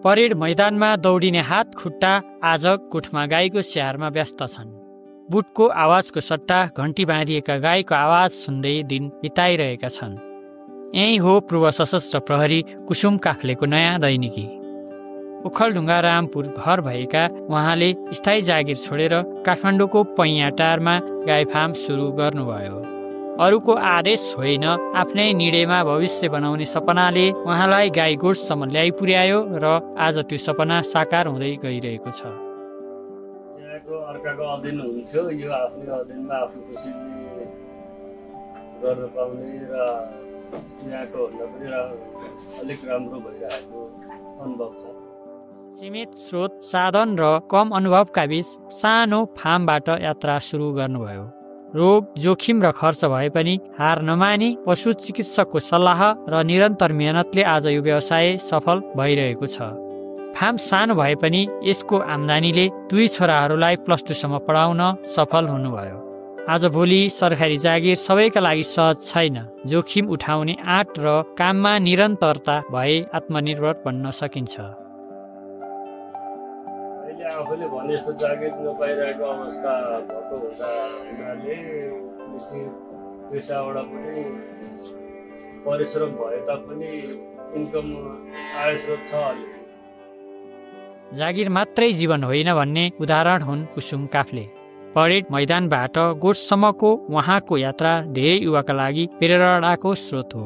Parade मैदानमा दौडिने हात खुट्टा आज गोठमा गाईको स्याहारमा व्यस्त छन्। बुटको आवाजको सट्टा घन्टी बाँधिएका गाईको आवाज सुन्दै दिन बिताइरहेका छन्। यही हो पूर्व सशस्त्र प्रहरी कुसुम काफ्लेको नयाँ दैनिकी। ओखलढुङ्गा रामपुर घर भएका उहाँले स्थायी जागिर छोडेर काठमाडौँको पैयाटारमा गाई फार्म सुरु गर्नुभयो। अरूको आदेश होइन, आफ्नै निर्णयमा भविष्य बनाउने सपनाले उहाँलाई गाई गोठसम्म ल्याइ पुर्यायो र आज त्यो सपना साकार हुँदै गइरहेको छ। अर्काको अधीन हुन्थ्यो, यो आफ्नो अधीनमा आफ्नो खुसीले गर्न पाउने र यहाँको भन्दा पनि अलिक राम्रो भइरहेको अनुभव छ। सीमित स्रोत साधन र कम अनुभवका बीच सानो फार्मबाट यात्रा सुरु गर्नुभयो। रोग जोखिम र खर्च भए पनि हार नमानी पशु चिकित्सकको सल्लाह र निरन्तर मेहनतले आज यो व्यवसाय सफल भइरहेको छ। फार्म सानो भए पनि यसको आम्दानीले 2 छोराहरूलाई +2 सम्म पढाउन सफल हुनुभयो। आज भोलि सरकारी जागिर सबैका लागि सहज छैन। जोखिम उठाउने आँट र काममा निरन्तरता भए आत्मनिर्भर बन्न सकिन्छ। अहिले आफूले भने जस्तो जागिर नपाइरहेको अवस्था भएको हुनाले कृषि पेसाबाट पनि परिश्रम भए तापनि इन्कम आय स्रोत छ। जागिर मात्रै जीवन होइन भन्ने उदाहरण हुन् कुसुम काफ्ले। परेड मैदानबाट गोठसम्मको उहाँको यात्रा धेरै युवाका लागि प्रेरणाको स्रोत हो।